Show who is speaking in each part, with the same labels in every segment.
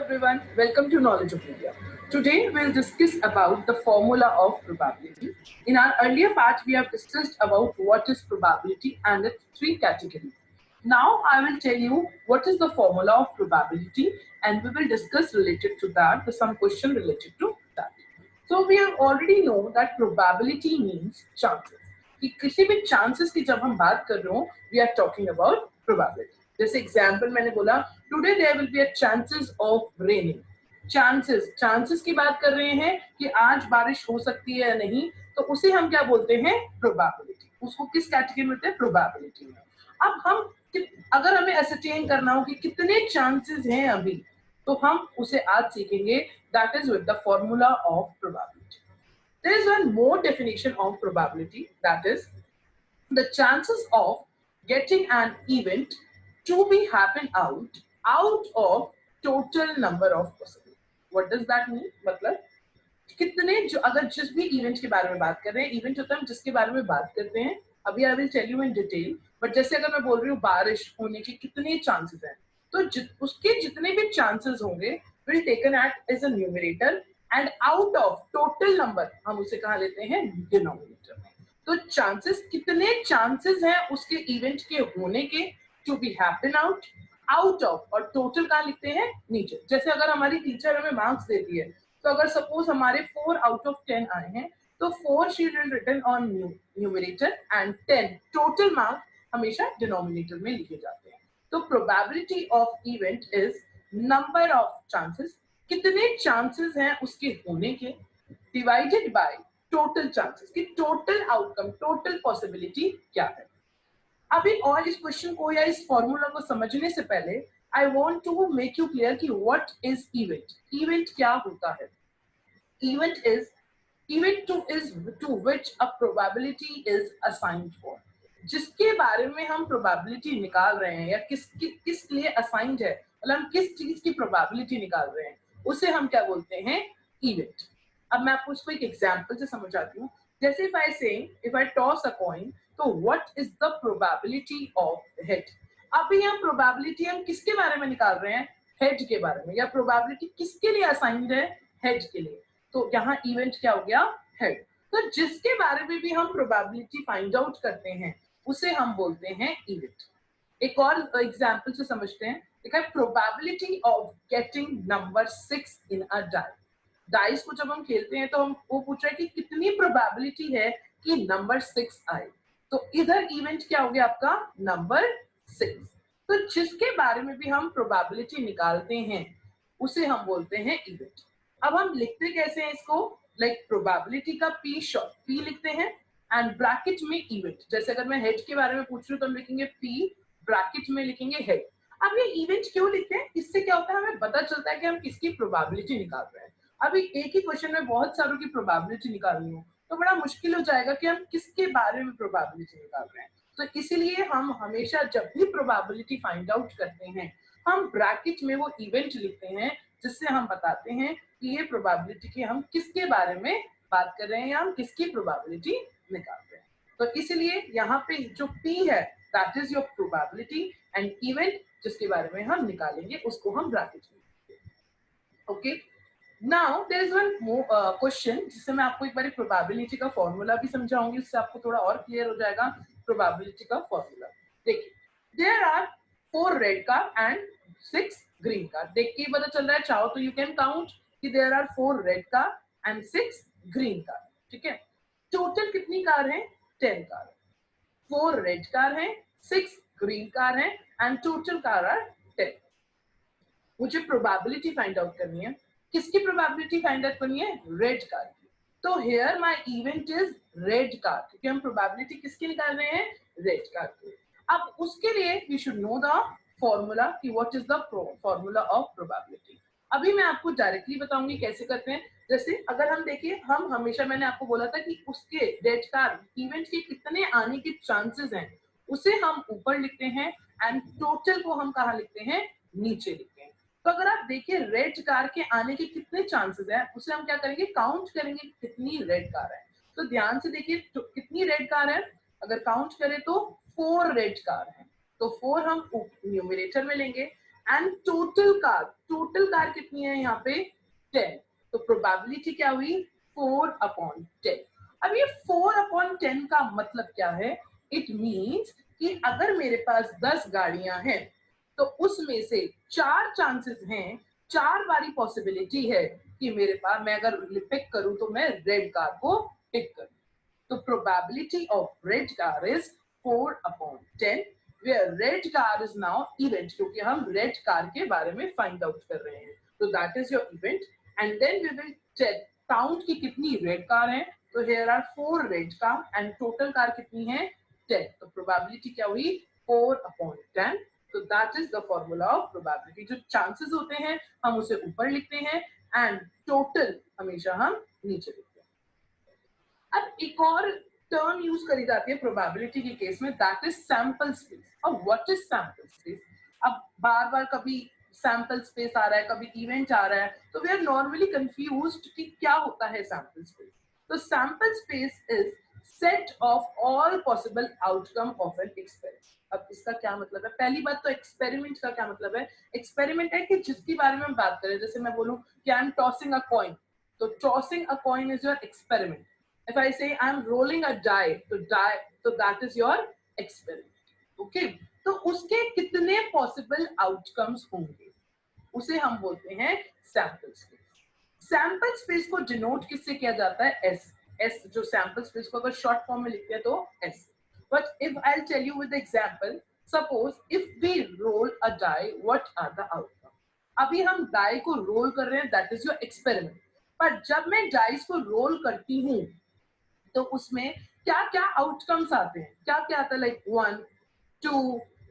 Speaker 1: everyone, welcome to Knowledge of Media. Today we'll discuss about the formula of probability. In our earlier part, we have discussed about what is probability and its three categories. Now I will tell you what is the formula of probability and we will discuss related to that, some question related to that. So we have already know that probability means chances. कि किसी भी chances की जब हम बात कर रहे हो, we are talking about probability. जैसे एग्जाम्पल मैंने बोला today there will be a chances of raining. Chances की बात कर रहे हैं कि आज बारिश हो सकती है या नहीं, तो उसे हम क्या बोलते हैं? प्रोबेबिलिटी. उसको किस कैटेगरी में बोलते हैं? प्रोबेबिलिटी में. अब हम अगर हमें एसरटेन करना हो कि कितने चांसेस हैं अभी, तो हम उसे आज सीखेंगे. That is with the formula of probability. There is one more definition of probability, that is the chances of getting an event to be happen out of total number of possible. What does that mean? मतलब कितने जो अगर जिस भी event के बारे में बात कर रहे हैं, इवेंट होता है जिसके बारे में बात करते हैं. अभी I will tell you in detail. But जैसे अगर मैं बोल रही हूँ बारिश होने के कितने चांसेस हैं, तो उसके जितने भी चांसेस होंगे will taken at as a numerator and out of total number हम उसे कहा लेते हैं डिनोमिनेटर में. तो चांसेस कितने चांसेस हैं उसके इवेंट के होने के to be happen out of, और टोटल कहाँ लिखते हैं? नीचे. जैसे अगर हमारी टीचर हमें मार्क्स देती है, तो अगर सपोज हमारे 4 आउट ऑफ 10 आए हैं, तो 4 she will written on numerator and 10 total mark हमेशा डिनोमिनेटर में लिखे जाते हैं. तो probability of event is number of chances, कितने चांसेस हैं उसके होने के, डिवाइडेड बाय टोटल चांसेस, कि टोटल आउटकम, टोटल पॉसिबिलिटी क्या है. अभी और इस क्वेश्चन को या इस फॉर्मूला को समझने से पहले I want to make you clear कि व्हाट इज इवेंट. इवेंट क्या होता है? Event to which a probability is assigned for. जिसके बारे में हम प्रोबेबिलिटी निकाल रहे हैं या किस लिए असाइन्ड है, मतलब हम किस चीज की प्रोबेबिलिटी निकाल रहे हैं, उसे हम क्या बोलते हैं? इवेंट. अब मैं आपको इसको एक एग्जांपल से समझाती हूँ. जैसे if I toss a coin, तो what is the probability of head. अभी हम प्रोबेबिलिटी हम किसके बारे में निकाल रहे हैं? हेड के बारे में. या प्रोबेबिलिटी किसके लिए असाइन्ड है? हेड के लिए. तो यहाँ इवेंट क्या हो गया? हेड. तो जिसके बारे में भी हम प्रोबेबिलिटी फाइंड आउट करते हैं उसे हम बोलते हैं इवेंट. एक और एग्जांपल से समझते हैं. देखा, probability of getting number 6 in a die. Dice को जब हम खेलते हैं तो हम वो पूछ रहे हैं कि कितनी प्रोबेबिलिटी है कि नंबर 6 आए. तो इधर इवेंट क्या हो गया आपका? नंबर 6. तो जिसके बारे में भी हम प्रोबेबिलिटी निकालते हैं उसे हम बोलते हैं इवेंट. अब हम लिखते कैसे हैं इसको? लाइक प्रोबेबिलिटी का पी शॉर्ट पी लिखते हैं एंड ब्रैकेट में इवेंट. जैसे अगर मैं हेड के बारे में पूछ रही हूँ तो हम लिखेंगे पी, ब्रैकेट में लिखेंगे हेड. अब ये इवेंट क्यों लिखते हैं? इससे क्या होता है, हमें पता चलता है कि हम किसकी प्रोबेबिलिटी निकाल रहे हैं. अभी एक ही क्वेश्चन में बहुत सारों की प्रोबेबिलिटी निकालनी हो तो बड़ा मुश्किल हो जाएगा कि हम किसके बारे में प्रोबेबिलिटी निकाल रहे हैं. तो इसीलिए हम हमेशा जब भी प्रोबेबिलिटी फाइंड आउट करते हैं हम ब्रैकेट में वो इवेंट लिखते हैं, जिससे हम बताते हैं कि ये प्रोबेबिलिटी की हम किसके बारे में बात कर रहे हैं या हम किसकी प्रोबेबिलिटी निकाल रहे हैं. तो इसलिए यहाँ पे जो P है that is your probability and event जिसके बारे में हम निकालेंगे उसको हम ब्रैकेट में. Okay. Now there is one question जिससे मैं आपको एक बार प्रोबेबिलिटी का फॉर्मूला भी समझाऊंगी, उससे आपको थोड़ा और क्लियर हो जाएगा प्रोबेबिलिटी का फॉर्मूला. देखिए, there are 4 red car and 6 green car. देख के ही पता चल रहा है, चाहो तो यू कैन काउंट कि there are 4 red car and 6 green car. ठीक है. टोटल कितनी कार है? 10 कार. 4 रेड कार है, 6 ग्रीन कार है एंड टोटल कार आर 10. मुझे प्रोबेबिलिटी फाइंड आउट करनी है. किसकी प्रोबेबिलिटी फाइंड आउट करनी है? रेड कार की. तो here my event is red car, क्योंकि हम प्रोबेबिलिटी किसकी निकाल रहे हैं? रेड कार की. अब उसके लिए we should know the formula कि what is the formula of probability. अभी मैं आपको डायरेक्टली बताऊंगी कैसे करते हैं. जैसे अगर हम देखिए, हम हमेशा, मैंने आपको बोला था कि उसके रेड कार इवेंट के कितने आने के चांसेस हैं उसे हम ऊपर लिखते हैं एंड टोटल को हम कहाँ लिखते हैं? नीचे लिखते हैं. तो अगर आप देखिए रेड कार के आने के कितने चांसेस हैं उसे हम क्या करेंगे? काउंट करेंगे कितनी रेड कार है. तो ध्यान से देखिए तो कितनी रेड कार है. अगर काउंट करें तो 4 रेड कार है. तो 4 हम न्यूमरेटर में लेंगे एंड टोटल कार कितनी है यहाँ पे 10, तो प्रोबेबिलिटी क्या हुई 4/10। अब ये 4/10 का मतलब क्या है, इट मीन्स कि अगर मेरे पास 10 गाड़ियां हैं तो उसमें से 4 चांसेस हैं, 4 बारी पॉसिबिलिटी है कि मेरे पास, मैं अगर पिक करूं तो मैं रेड कार को पिक करूं। तो probability of red car is 4/10, where red car is now event, क्योंकि हम रेड कार के बारे में फाइंड आउट कर रहे हैं। तो that is your event and then we will check count की कितनी रेड कार है। तो here are 4 red car and total car कितनी है 10, तो प्रोबेबिलिटी क्या हुई 4/10। तो that is the formula of probability. जो चांसेस होते हैं हम उसे ऊपर लिखते हैं एंड टोटल हमेशा हम नीचे लिखते हैं। अब एक और टर्म यूज करी जाती है प्रोबेबिलिटी के केस में, दैट इज सैंपल स्पेस। अब व्हाट इज सैंपल स्पेस? अब बार बार कभी सैंपल स्पेस आ रहा है, कभी इवेंट आ रहा है, तो वी आर नॉर्मली कंफ्यूज्ड कि क्या होता है सैंपल स्पेस। तो sample space is set of all possible outcome of an experiment. अब इसका क्या मतलब है? पहली बात तो एक्सपेरिमेंट का क्या मतलब है? एक्सपेरिमेंट है कि जिसके बारे में हम बात करें, जैसे मैं बोलूं कि I am tossing a coin, तो tossing a coin is your experiment. If I say I'm rolling a die, तो that is your experiment. Okay? तो उसके कितने possible outcomes होंगे उसे हम बोलते हैं सैंपल स्पेस। सैंपल स्पेस को डिनोट किससे किया जाता है? एस। एस जो सैंपल स्पेस को अगर शॉर्ट फॉर्म में लिखते हैं तो S. But if I tell you with example, suppose if we roll a die, what are the outcome? अभी हम डाई को रोल कर रहे हैं, दैट इज योर एक्सपेरिमेंट। पर जब मैं डाइस को रोल करती हूँ तो उसमें क्या क्या आउटकम्स आते हैं, क्या क्या आता है, लाइक 1 2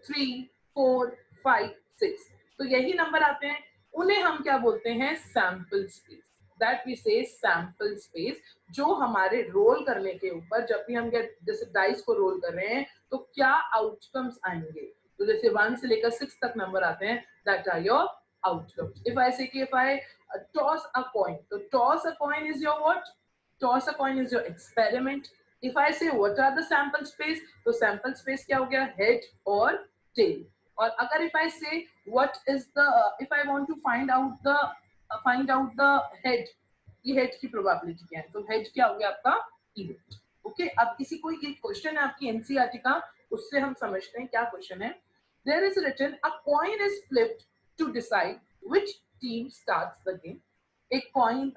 Speaker 1: 3 4 5 6, तो यही नंबर आते हैं, उन्हें हम क्या बोलते हैं? Sample space. दैट वी से सैंपल स्पेस। जो हमारे रोल करने के ऊपर, जब भी हम जैसे डाइस को रोल कर रहे हैं तो क्या आउटकम्स आएंगे, तो जैसे 1 से लेकर 6 तक नंबर आते हैं, that are your outcomes. If I say कि if I toss a coin, तो toss a coin is your what? Toss a coin is your experiment. If I say what are the sample space, तो sample space क्या हो गया? Head और tail. और अगर if I say what is the if I want to find out the head, ये head की probability क्या है? तो head क्या हो गया आपका? Event. Okay? अब किसी कोई एक क्वेश्चन है आपकी एनसीईआरटी का, उससे हम समझते हैं क्या क्वेश्चन है। There is written a coin is flipped to decide which team starts the game. एक कॉइन,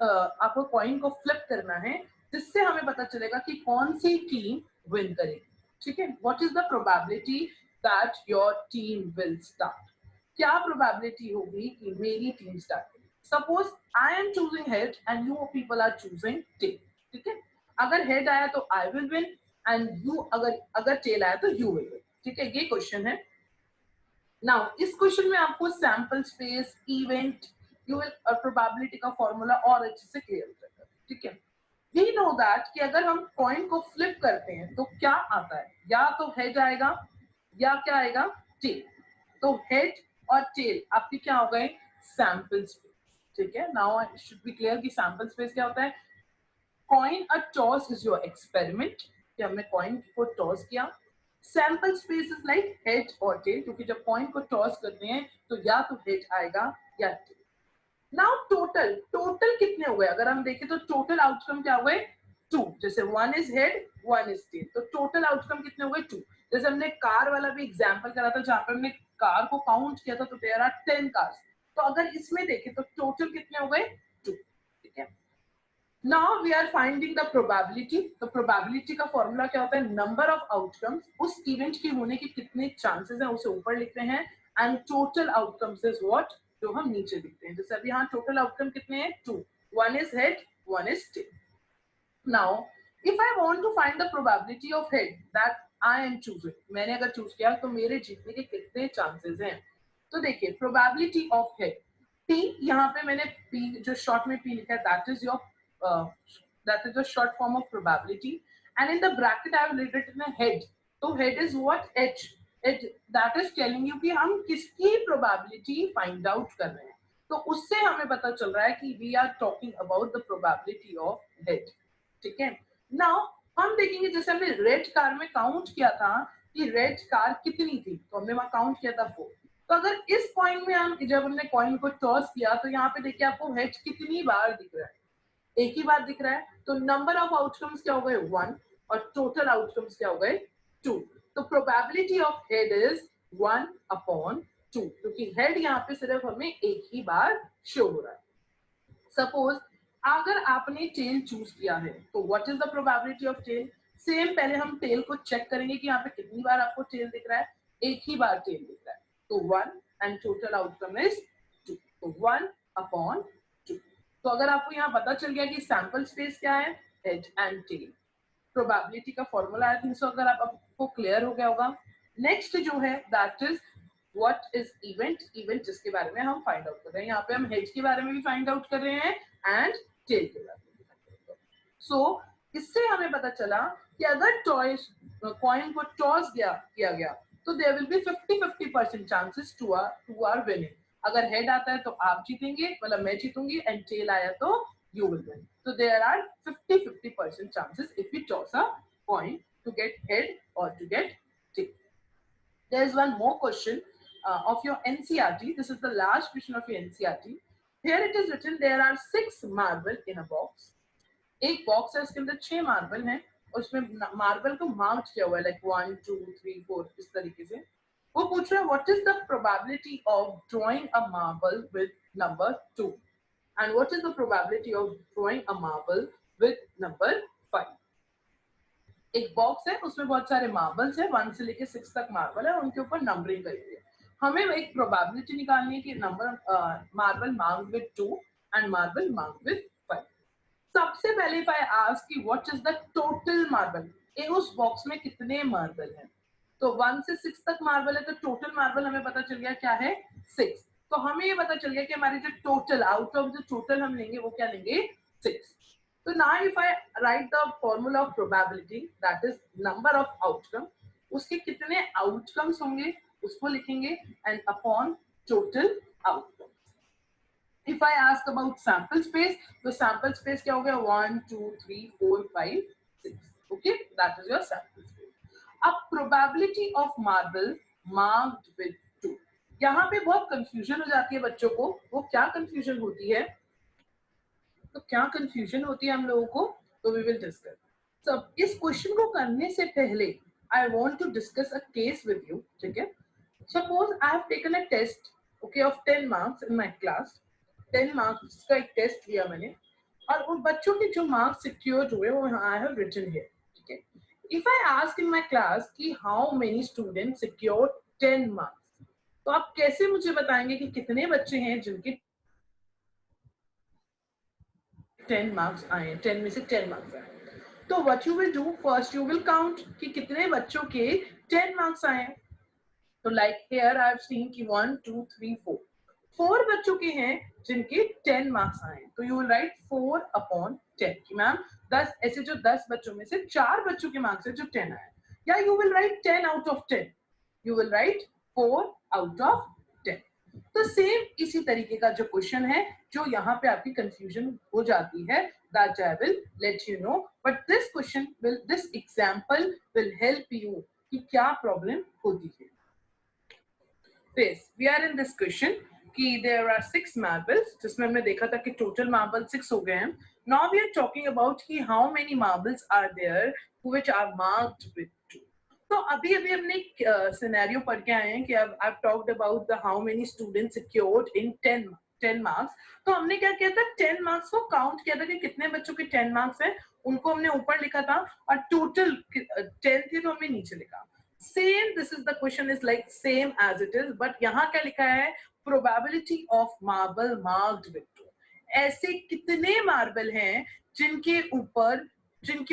Speaker 1: आपको कॉइन को फ्लिप करना है जिससे हमें पता चलेगा कि कौन सी टीम विन करेगी। ठीक है, what is the probability that your team will start? क्या प्रोबेबिलिटी होगी कि मेरी टीम स्टार्ट करेगी? Suppose I am choosing head and you people are choosing tail. ठीक है, अगर हेड आया तो I will win and you, अगर टेल आया तो यू विल विन। ठीक है, ये क्वेश्चन है। नाउ इस क्वेश्चन में आपको sample space, event, you will probability का फॉर्मूला और अच्छे से क्लियर हो जाएगा। ठीक है, वी नो दैट कि अगर हम कॉइन को फ्लिप करते हैं तो क्या आता है? या तो हेड आएगा या क्या आएगा? टेल। तो हेड और टेल आपके क्या हो गए? Sample space. ठीक है, now it should be clear कि सैंपल स्पेस क्या होता है। Coin a toss is your experiment, कि हमने कॉइन को टॉस किया। Sample space is like head और टेल, क्योंकि जब कॉइन को टॉस करते हैं तो या तो हेड आएगा या टेल। नाउ टोटल कितने हो गए? अगर हम देखें तो टोटल आउटकम क्या हुए? 2। जैसे 1 इज हेड 1 इज टेल, तो टोटल आउटकम कितने हो गए? 2। जैसे हमने कार वाला भी एग्जांपल करा था जहां पर हमने कार को काउंट किया था, तो देयर आर 10 कार्स। तो अगर इसमें देखें तो टोटल कितने हो गए? 2। ठीक है, now we are finding the probability. तो प्रोबेबिलिटी का फॉर्मूला क्या होता है? नंबर ऑफ आउटकम्स, उस इवेंट के होने के कितने चांसेस हैं उसे ऊपर लिखते हैं, and total outcomes is what, जो हम नीचे लिखते हैं। जैसे अभी यहाँ टोटल आउटकम कितने हैं? 2। 1 is head 1 is tail. Now if I want to find the probability of head that I am choosing, मैंने अगर चूज किया तो मेरे जीतने के कितने चांसेस हैं? तो देखिए प्रोबेबिलिटी ऑफ हेड, P, यहाँ पे मैंने P जो शॉर्ट में P लिखा है, that is your the short form of probability, and in the bracket I have written a head. तो head is what? H. It that is telling you कि हम किसकी probability find out कर रहे हैं। तो उससे हमें पता चल रहा है कि we are talking about the probability of head. ठीक है, नाउ हम देखेंगे जैसे हमने रेड कार में काउंट किया था कि रेड कार कितनी थी, तो हमने वहां काउंट किया था 4। तो अगर इस पॉइंट में हम जब हमने कॉइन को टॉस किया तो यहाँ पे देखिए आपको हेड कितनी बार दिख रहा है, एक ही बार दिख रहा है, तो नंबर ऑफ आउटकम्स क्या हो गए 1 और टोटल आउटकम्स क्या हो गए 2। तो प्रोबेबिलिटी ऑफ हेड इज 1/2, क्योंकि हेड यहाँ पे सिर्फ हमें एक ही बार शो हो रहा है। सपोज अगर आपने टेल चूज किया है तो what is the probability of tail, same पहले हम टेल को चेक करेंगे कि यहाँ पे कितनी बार आपको टेल दिख रहा है, एक ही बार टेल दिख रहा है, तो 1 एंड टोटल आउटकम इज 2, तो 1/2। तो अगर आपको यहाँ पता चल गया कि सैंपल स्पेस क्या है, हेड एंड टेल, प्रोबेबिलिटी का फॉर्मूला आई थिंक सो अगर आपको क्लियर हो गया होगा। नेक्स्ट जो है that is what is event, event जिसके बारे में हम फाइंड आउट कर रहे हैं, यहाँ पे हम हेड के बारे में भी फाइंड आउट कर रहे हैं एंड टेल के बारे में भी फाइंड आउट कर रहे हैं। सो इससे हमें पता चला कि अगर टॉयस कॉइन को टॉस किया गया तो there will be 50-50% chances to our winning. अगर हेड आता है तो आप जीतेंगे, मतलब मैं जीतूंगी, एंड टेल आया तो you will win. So there are 50-50% chances if we toss a coin to get head or to get tail. There is one more question of your NCERT. This is the last question of your NCERT. Here it is written there are 6 marble in a box. एक box है, उसके अंदर 6 marble हैं और उसमें marble को mark किया हुआ है लाइक 1 2 3 4 इस तरीके से। वो पूछ रहा है what is the probability of drawing a marble with number 2 and what is the probability of drawing a marble with number 5। एक बॉक्स है, उसमें बहुत सारे मार्बल्स है, 1 से लेके 6 तक मार्बल है, उनके ऊपर नंबरिंग करी हुई है। हमें एक प्रोबेबिलिटी निकालनी है कि number marble marked with 2 and marble marked with 5। सबसे पहले इफ आई आस्क कि what is the total marble, उस बॉक्स में कितने मार्बल हैं, तो 1 से 6 तक मार्बल है, तो टोटल मार्बल हमें पता चल गया क्या है 6। तो हमें ये पता चल गया कि हमारी जो टोटल आउट ऑफ जो टोटल हम लेंगे वो क्या लेंगे 6। तो now if I right the formula of probability that is number of outcome, उसके कितने आउटकम्स होंगे उसको लिखेंगे and upon total outcome. If I ask about sample space, तो sample space क्या हो गया 1 2 3 4 5 6, okay, that is your sample space। अब probability of marble marked with 2, यहाँ पे बहुत कंफ्यूजन हो जाती है बच्चों को। वो क्या कंफ्यूजन होती है, तो क्या कंफ्यूजन होती है हम लोगों को, तो वी विल डिस्कस। So, इस क्वेश्चन को करने से पहले I want to discuss a case with you, ठीक है। Suppose I have taken a test okay of 10 marks in my class, 10 marks का एक टेस्ट लिया मैंने और उन बच्चों के जो मार्क्स सिक्योर हुए वो आई हैव रिटन हियर, ठीक है। If I ask in my class कि how many students secure 10 marks, तो आप कैसे मुझे बताएंगे कि कितने बच्चे हैं जिनके 10 मार्क्स आए, 10 में से 10 मार्क्स आए। तो what you will do, first you will count कि कितने बच्चों के 10 मार्क्स आए। तो like here I have seen कि 1 2 3 4, 4 बच्चों के हैं जिनके 10 मार्क्स आए, तो यू विल राइट 4/10 कि मैम 10 ऐसे जो 10 बच्चों में से 4 बच्चों के मार्क्स है जो 10 आए, या you will write 10 out of 10, you will write 4 out of 10। तो सेम इसी तरीके का जो क्वेश्चन है जो यहाँ पे आपकी कंफ्यूजन हो जाती है, that I will let you know, but this example will help you कि क्या प्रॉब्लम होती है। This we are in this question कि there are 6 marbles, जिसमें हमने देखा था कि total marble 6 हो गए हैं। Now we are talking about कि how many marbles are there which are marked with 2। तो अभी हमने सिनेरियो पढ़ के आए हैं कि I've talked about the how many students secured in 10 marks. तो हमने क्या किया था 10 मार्क्स को काउंट किया था कि कितने बच्चों के 10 मार्क्स हैं, उनको हमने ऊपर लिखा था और टोटल 10 थे तो हमने नीचे लिखा। Same this is the question is like same as it is, but यहाँ क्या लिखा है probability of marble marked with 2। ऐसे कितने मार्बल हैं जिनके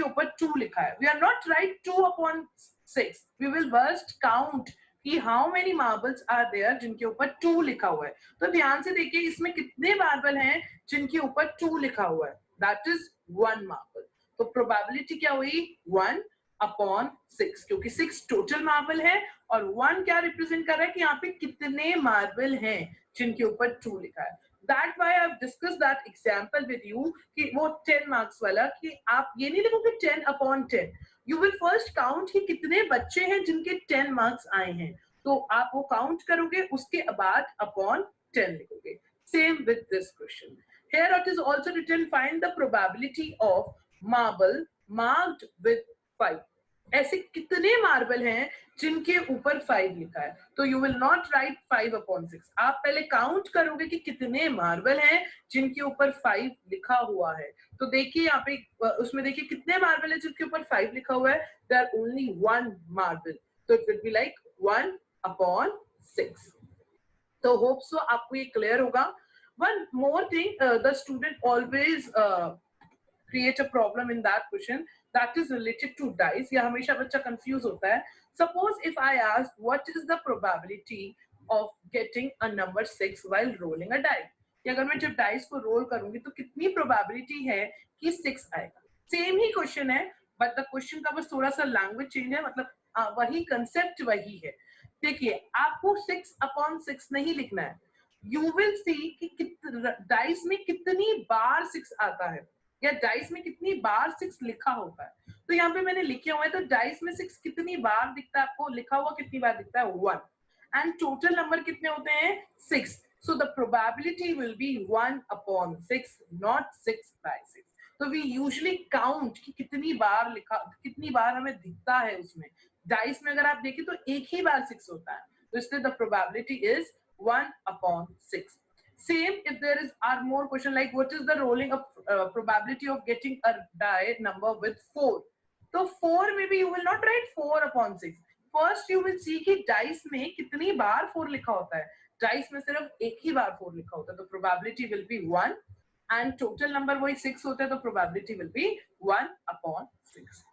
Speaker 1: ऊपर 2 लिखा है। We are not write 2/6, we will first count कि how many marbles are there जिनके ऊपर 2 लिखा हुआ है। तो ध्यान से देखिए इसमें कितने मार्बल हैं जिनके ऊपर 2 लिखा हुआ है, दैट इज 1 मार्बल। तो प्रोबेबिलिटी क्या हुई 1/6, क्योंकि 6 टोटल मार्बल है और 1 क्या रिप्रेजेंट कर रहा है कि यहाँ पे कितने मार्बल हैं जिनके ऊपर 2 लिखा है। That why I've discussed that example with you कि वो 10 मार्क्स वाला, कि आप ये नहीं लिखोगे 10/10, you will first count कि कितने बच्चे हैं जिनके 10 मार्क्स आए हैं। तो आप वो काउंट करोगे, उसके बाद अपॉन 10 लिखोगे. Same with this question. Here it is also written, find the probability of marble marked with 5. ऐसे कितने मार्बल हैं जिनके ऊपर 5 लिखा है. तो यू विल नॉट राइट 5/6. आप पहले काउंट करोगे कि कितने मार्बल हैं जिनके ऊपर 5 लिखा हुआ है. तो देखिए यहाँ पे उसमें देखिए कितने मार्बल है जिनके ऊपर 5 लिखा हुआ है. There are only 1 marble. तो इट विल बी लाइक 1/6. तो होप सो आपको ये क्लियर होगा. One more thing, the student always create a problem in that question that is related to dice. या हमेशा बच्चा confuse होता है. Suppose if I ask what is the probability of getting a number 6 while rolling a die? कि अगर मैं जब dice को roll करूंगी तो कितनी probability है कि 6 आएगा. Same ही question है, but the question का बस थोड़ा सा language change है. मतलब वही concept वही है. देखिए आपको 6/6 नहीं लिखना है. You will see कि डाइस में कितनी बार 6 आता है या डाइस में कितनी बार 6 लिखा होता है. तो यहाँ पे मैंने लिखे हुआ है. तो डाइस में 6 कितनी बार दिखता है आपको, लिखा हुआ कितनी बार दिखता है 1. एंड टोटल नंबर कितने होते हैं 6. So the probability will be 1/6 not 6/6. तो वी यूजुअली काउंट कि कितनी बार लिखा, कितनी बार हमें दिखता है उसमें. डाइस में अगर आप देखें तो एक ही बार 6 होता है. तो इसलिए the probability is 1/6. Same if there are more question like what is the rolling probability of getting a die number with 4. So 4 maybe you will not write 4/6. First you will see कि dice में कितनी बार 4 लिखा होता है. Dice में सिर्फ एक ही बार 4 लिखा होता है. तो probability will be 1 and total number वही 6 होता है. तो probability will be 1/6.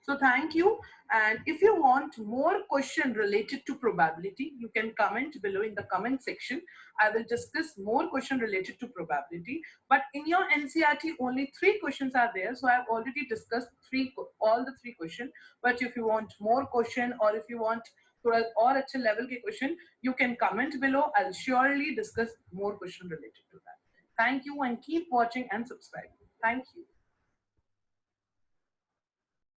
Speaker 1: So thank you, and if you want more question related to probability, you can comment below in the comment section. I will discuss more question related to probability, but in your NCERT only 3 questions are there, so I have already discussed all the 3 questions. But if you want more question or if you want or अच्छे level के question, you can comment below. I'll surely discuss more question related to that. Thank you and keep watching and subscribe. Thank you.